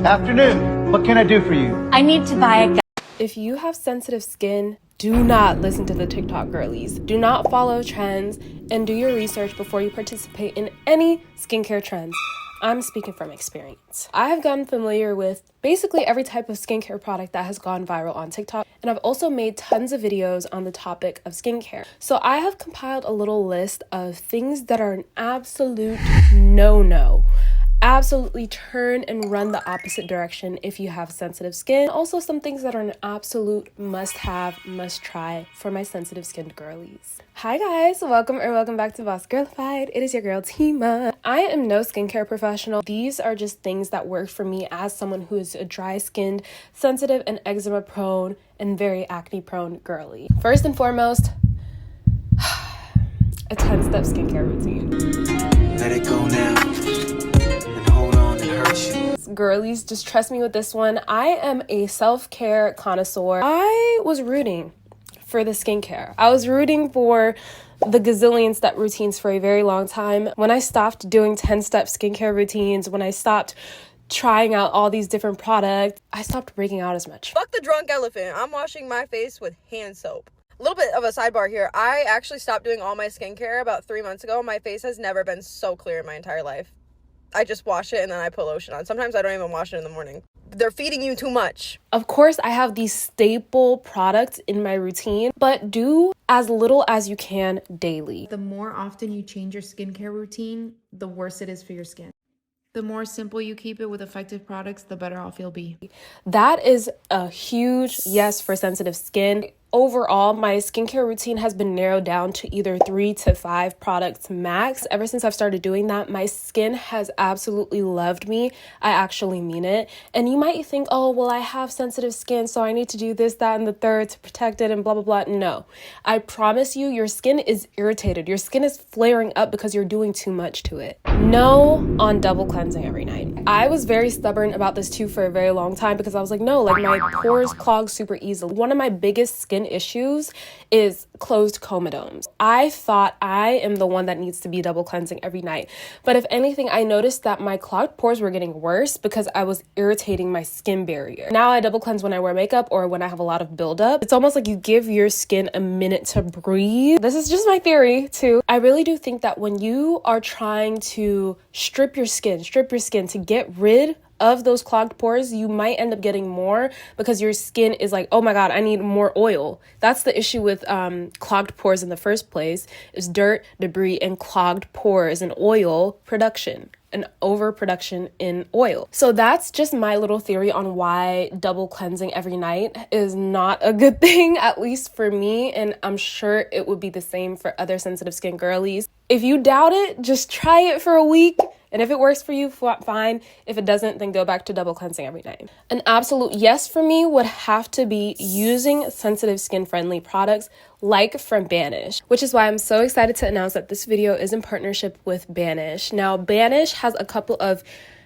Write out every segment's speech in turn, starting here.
Afternoon. What can I do for you? I need to buy a If you have sensitive skin, do not listen to the TikTok girlies. Do not follow trends and do your research before you participate in any skincare trends. I'm speaking from experience. I have gotten familiar with basically every type of skincare product that has gone viral on TikTok, and I've also made tons of videos on the topic of skincare. So I have compiled a little list of things that are an absolute no-no. Absolutely turn and run the opposite direction if you have sensitive skin. Also some things that are an absolute must-have, must-try for my sensitive skinned girlies. Hi guys, welcome back to Boss Girlified. It is your girl Tima. I am no skincare professional. These are just things that work for me as someone who is a dry-skinned, sensitive and eczema prone and very acne prone girly. First and foremost, a 10-step skincare routine. Let it go now. Girlies, just trust me with this one. I am a self-care connoisseur. I was rooting for the skincare. I was rooting for the gazillion step routines for a very long time. When I stopped doing 10-step skincare routines, when I stopped trying out all these different products, I stopped breaking out as much. Fuck the drunk elephant. I'm washing my face with hand soap. A little bit of a sidebar here. I actually stopped doing all my skincare about 3 months ago. My face has never been so clear in my entire life. I just wash it and then I put lotion on. Sometimes I don't even wash it in the morning. They're feeding you too much. Of course, I have these staple products in my routine, but do as little as you can daily. The more often you change your skincare routine, the worse it is for your skin. The more simple you keep it with effective products, the better off you'll be. That is a huge yes for sensitive skin. Overall, my skincare routine has been narrowed down to either 3 to 5 products max. Ever since I've started doing that, my skin has absolutely loved me. I actually mean it. And you might think, oh, well, I have sensitive skin, so I need to do this, that, and the third to protect it and blah, blah, blah. No, I promise you, your skin is irritated. Your skin is flaring up because you're doing too much to it. No on double cleansing every night. I was very stubborn about this too for a very long time because I was like, no, like my pores clog super easily. One of my biggest skin issues is closed comedones. I thought I am the one that needs to be double cleansing every night. But if anything, I noticed that my clogged pores were getting worse because I was irritating my skin barrier. Now I double cleanse when I wear makeup or when I have a lot of buildup. It's almost like you give your skin a minute to breathe. This is just my theory too. I really do think that when you are trying to strip your skin to get rid of those clogged pores, you might end up getting more because your skin is like, oh my God, I need more oil. That's the issue with clogged pores in the first place, is dirt, debris, and clogged pores and oil production, an overproduction in oil. So that's just my little theory on why double cleansing every night is not a good thing, at least for me, and I'm sure it would be the same for other sensitive skin girlies. If you doubt it, just try it for a week. And if it works for you, fine. If it doesn't, then go back to double cleansing every night. An absolute yes for me would have to be using sensitive skin-friendly products like from Banish, which is why I'm so excited to announce that this video is in partnership with Banish. Now, Banish has a couple of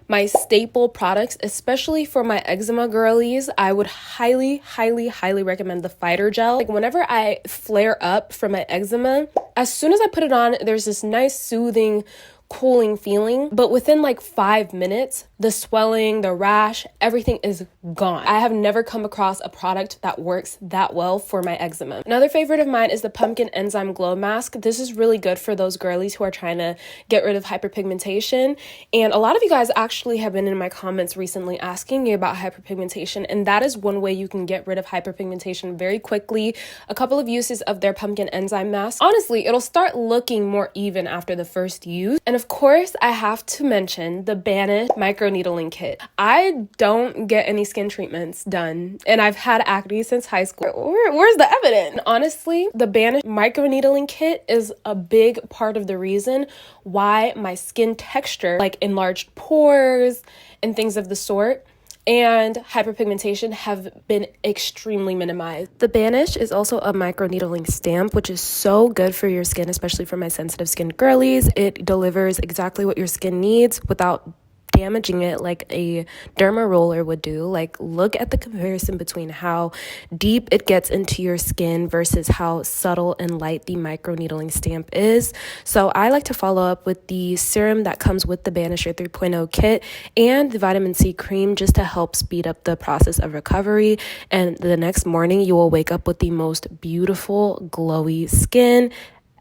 my staple products, especially for my eczema girlies. I would highly recommend the fighter gel. Like whenever I flare up from my eczema, as soon as I put it on, there's this nice soothing cooling feeling, but within like 5 minutes, the swelling, the rash, everything is gone. I have never come across a product that works that well for my eczema. Another favorite of mine is the Pumpkin Enzyme Glow Mask. This is really good for those girlies who are trying to get rid of hyperpigmentation. And a lot of you guys actually have been in my comments recently asking me about hyperpigmentation, and that is one way you can get rid of hyperpigmentation very quickly. A couple of uses of their Pumpkin Enzyme Mask. Honestly, it'll start looking more even after the first use. And of course, I have to mention the Banish microneedling kit. I don't get any skin treatments done, and I've had acne since high school. Where's the evidence? Honestly, the Banish microneedling kit is a big part of the reason why my skin texture, like enlarged pores and things of the sort, and hyperpigmentation have been extremely minimized. The Banish is also a microneedling stamp, which is so good for your skin, especially for my sensitive skin girlies. It delivers exactly what your skin needs without damaging it like a derma roller would do. Like, look at the comparison between how deep it gets into your skin versus how subtle and light the microneedling stamp is. So I like to follow up with the serum that comes with the Banisher 3.0 kit and the vitamin C cream just to help speed up the process of recovery. And the next morning you will wake up with the most beautiful glowy skin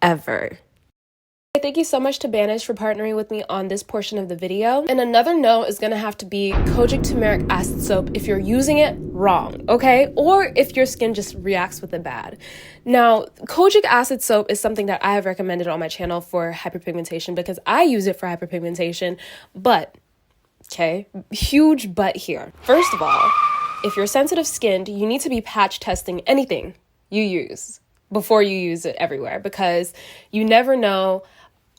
ever. Thank you so much to Banish for partnering with me on this portion of the video. And another note is going to have to be kojic turmeric acid soap if you're using it wrong, okay? Or if your skin just reacts with it bad. Now, kojic acid soap is something that I have recommended on my channel for hyperpigmentation because I use it for hyperpigmentation, but, okay, huge but here. First of all, if you're sensitive skinned, you need to be patch testing anything you use before you use it everywhere because you never know.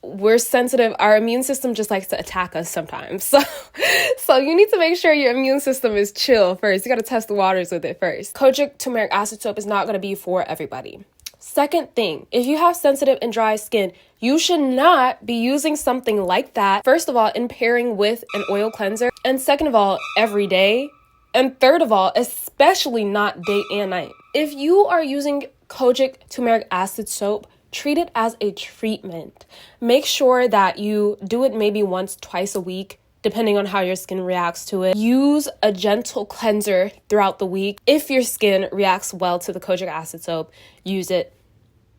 We're sensitive. Our immune system just likes to attack us sometimes. So you need to make sure your immune system is chill first. You got to test the waters with it first. Kojic turmeric acid soap is not going to be for everybody. Second thing, if you have sensitive and dry skin, you should not be using something like that. First of all, in pairing with an oil cleanser. And second of all, every day. And third of all, especially not day and night. If you are using kojic turmeric acid soap, treat it as a treatment. Make sure that you do it maybe once, twice a week, depending on how your skin reacts to it. Use a gentle cleanser throughout the week. If your skin reacts well to the kojic acid soap, use it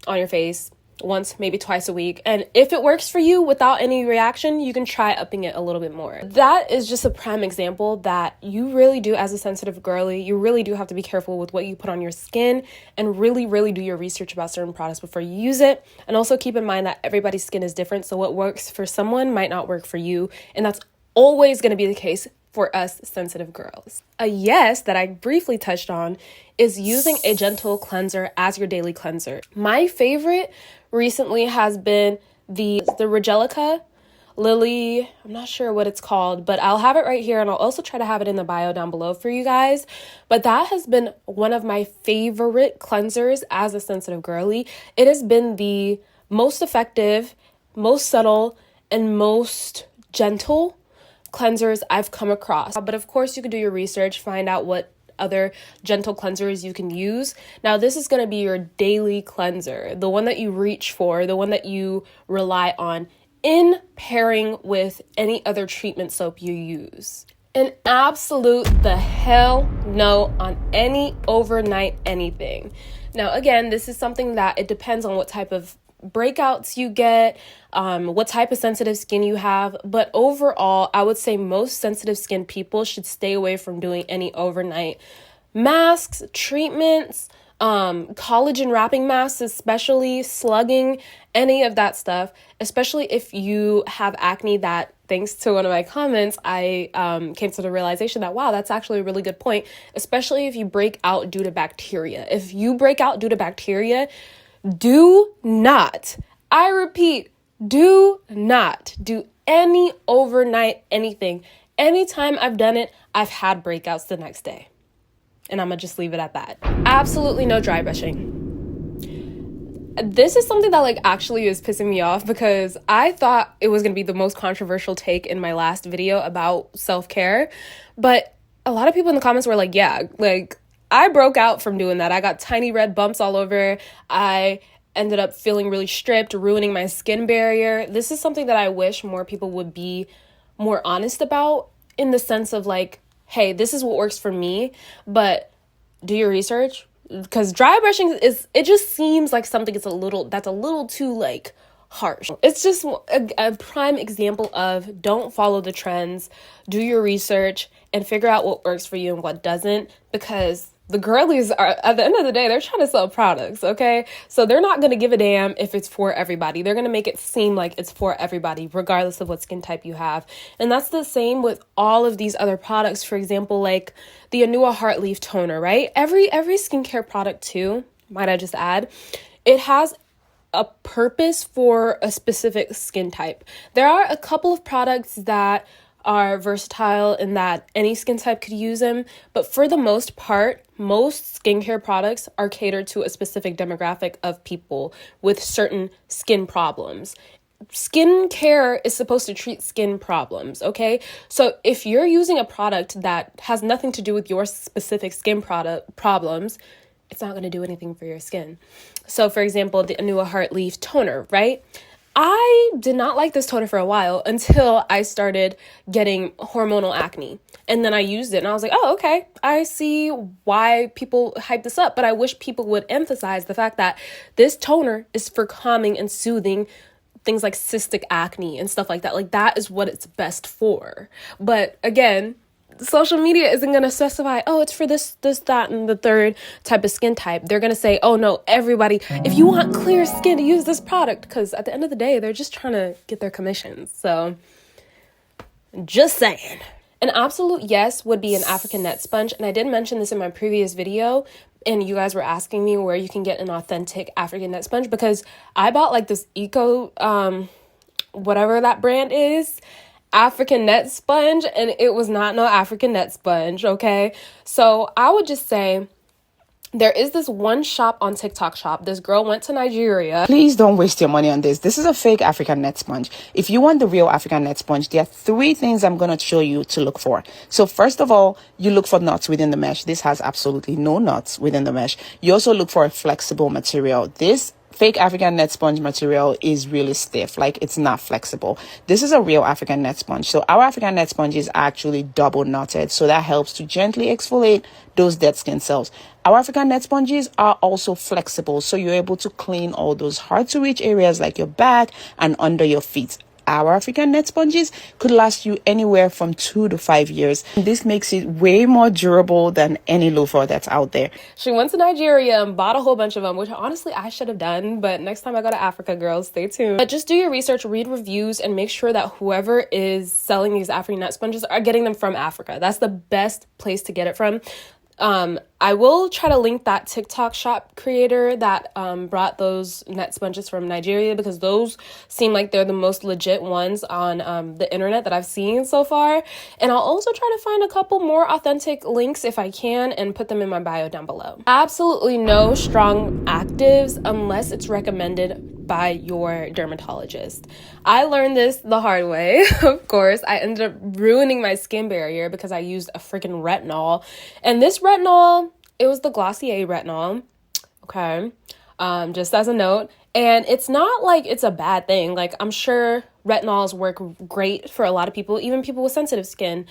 on your face once, maybe twice a week. And if it works for you without any reaction, you can try upping it a little bit more. That is just a prime example that you really do, as a sensitive girly, you really do have to be careful with what you put on your skin and really, really do your research about certain products before you use it. And also keep in mind that everybody's skin is different. So what works for someone might not work for you. And that's always going to be the case for us sensitive girls. A yes that I briefly touched on is using a gentle cleanser as your daily cleanser. My favorite recently has been the Regelica Lily, I'm not sure what it's called, but I'll have it right here and I'll also try to have it in the bio down below for you guys. But that has been one of my favorite cleansers as a sensitive girly. It has been the most effective, most subtle, and most gentle cleansers I've come across. But of course you can do your research, find out what other gentle cleansers you can use. Now this is going to be your daily cleanser, the one that you reach for, the one that you rely on in pairing with any other treatment soap you use. An absolute the hell no on any overnight anything. Now again, this is something that it depends on what type of breakouts you get, what type of sensitive skin you have, but overall I would say most sensitive skin people should stay away from doing any overnight masks, treatments, collagen wrapping masks, especially slugging, any of that stuff, especially if you have acne. That, thanks to one of my comments, I came to the realization that, wow, that's actually a really good point, especially if you break out due to bacteria. If you break out due to bacteria, do not, I repeat, do not do any overnight anything. Anytime I've done it, I've had breakouts the next day. And I'm gonna just leave it at that. Absolutely no dry brushing. This is something that actually is pissing me off because I thought it was gonna be the most controversial take in my last video about self-care. But a lot of people in the comments were like, yeah, I broke out from doing that. I got tiny red bumps all over. I ended up feeling really stripped, ruining my skin barrier. This is something that I wish more people would be more honest about, in the sense of hey, this is what works for me, but do your research. Because dry brushing it just seems like something that's a little too harsh. It's just a prime example of don't follow the trends, do your research, and figure out what works for you and what doesn't, because the girlies are, at the end of the day, they're trying to sell products, okay? So they're not going to give a damn if it's for everybody. They're going to make it seem like it's for everybody, regardless of what skin type you have. And that's the same with all of these other products. For example, the Anua Heart Leaf Toner, right? Every skincare product too, might I just add, it has a purpose for a specific skin type. There are a couple of products that are versatile in that any skin type could use them, but for the most part, most skincare products are catered to a specific demographic of people with certain skin problems. skincare is supposed to treat skin problems, okay? So if you're using a product that has nothing to do with your specific skin product problems, it's not going to do anything for your skin. So for example, the Anua Heartleaf toner, right? I did not like this toner for a while until I started getting hormonal acne. And then I used it and I was like, oh, okay, I see why people hype this up. But I wish people would emphasize the fact that this toner is for calming and soothing things like cystic acne and stuff like that. Like, that is what it's best for. But again, social media isn't going to specify, oh, it's for this, that, and the third type of skin type. They're going to say, oh, no, everybody, if you want clear skin, use this product. Because at the end of the day, they're just trying to get their commissions. So just saying. An absolute yes would be an African net sponge. And I did mention this in my previous video. And you guys were asking me where you can get an authentic African net sponge, because I bought like this eco, whatever that brand is, African net sponge, and it was not no African net sponge, okay? So I would just say there is this one shop on TikTok shop. This girl went to Nigeria. Please don't waste your money on this. This is a fake African net sponge. If you want the real African net sponge, there are 3 things I'm going to show you to look for. So first of all, you look for knots within the mesh. This has absolutely no knots within the mesh. You also look for a flexible material. This fake African net sponge material is really stiff, like it's not flexible. This is a real African net sponge. So our African net sponge is actually double knotted, so that helps to gently exfoliate those dead skin cells. Our African net sponges are also flexible, so you're able to clean all those hard to reach areas like your back and under your feet. Our African net sponges could last you anywhere from 2 to 5 years. This makes it way more durable than any loofah that's out there. She went to Nigeria and bought a whole bunch of them, which honestly I should have done. But next time I go to Africa, girls, stay tuned. But just do your research, read reviews, and make sure that whoever is selling these African net sponges are getting them from Africa. That's the best place to get it from. I will try to link that TikTok shop creator that brought those net sponges from Nigeria, because those seem like they're the most legit ones on the internet that I've seen so far. And I'll also try to find a couple more authentic links if I can and put them in my bio down below. Absolutely no strong actives unless it's recommended by your dermatologist. I learned this the hard way. Of course, I ended up ruining my skin barrier because I used a freaking retinol. And this retinol, it was the Glossier retinol. Okay. Just as a note. And it's not like it's a bad thing. Like, I'm sure retinols work great for a lot of people, even people with sensitive skin.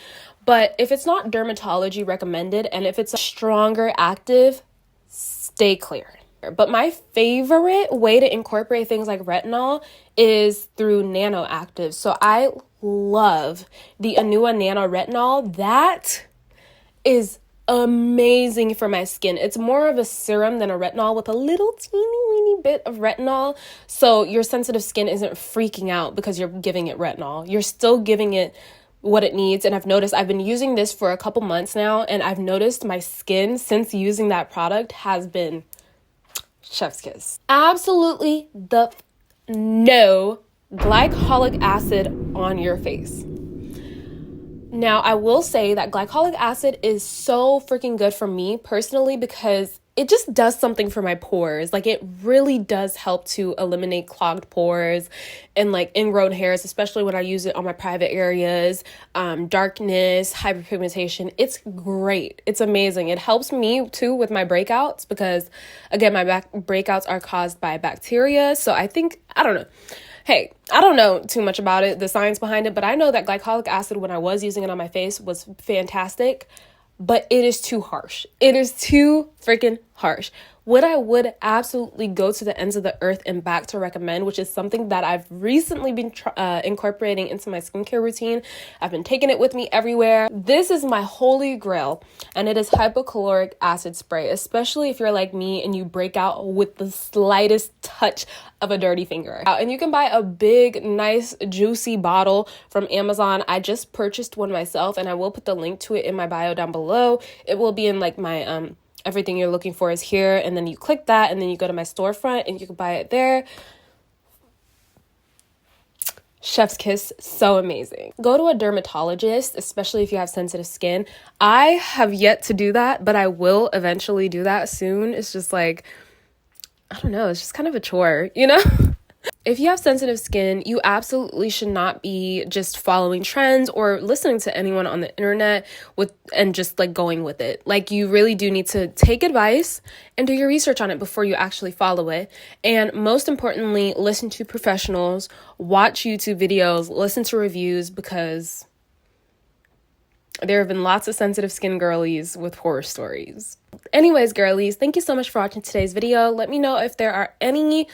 But if it's not dermatology recommended and if it's a stronger active, stay clear. But my favorite way to incorporate things like retinol is through nano actives. So I love the Anua Nano Retinol. That is amazing for my skin. It's more of a serum than a retinol with a little teeny weeny bit of retinol. So your sensitive skin isn't freaking out because you're giving it retinol. You're still giving it what it needs. And I've noticed, I've been using this for a couple months now, and I've noticed my skin since using that product has been chef's kiss. Absolutely no glycolic acid on your face. Now, I will say that glycolic acid is so freaking good for me personally because it just does something for my pores. Like, it really does help to eliminate clogged pores and like ingrown hairs, especially when I use it on my private areas, darkness, hyperpigmentation. It's great. It's amazing. It helps me too with my breakouts because, again, my breakouts are caused by bacteria. So I think, I don't know. Hey, I don't know too much about it, the science behind it, but I know that glycolic acid, when I was using it on my face, was fantastic. But it is too harsh. It is too freaking harsh. What I would absolutely go to the ends of the earth and back to recommend, which is something that I've recently been incorporating into my skincare routine. I've been taking it with me everywhere. This is my holy grail, and it is hypochlorous acid spray, especially if you're like me and you break out with the slightest touch of a dirty finger. And you can buy a big, nice, juicy bottle from Amazon. I just purchased one myself, and I will put the link to it in my bio down below. It will be in like my everything you're looking for is here, and then you click that, and then you go to my storefront and you can buy it there. Chef's kiss, so amazing. Go to a dermatologist, especially if you have sensitive skin. I have yet to do that, but I will eventually do that soon. It's just like, I don't know, it's just kind of a chore, you know? If you have sensitive skin, you absolutely should not be just following trends or listening to anyone on the internet and just like going with it. Like, you really do need to take advice and do your research on it before you actually follow it. And most importantly, listen to professionals, watch YouTube videos, listen to reviews, because there have been lots of sensitive skin girlies with horror stories. Anyways, girlies, thank you so much for watching today's video. Let me know if there are any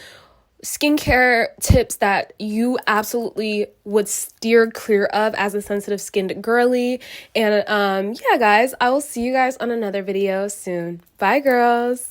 skincare tips that you absolutely would steer clear of as a sensitive skinned girly. And yeah, guys, I will see you guys on another video soon. Bye, girls.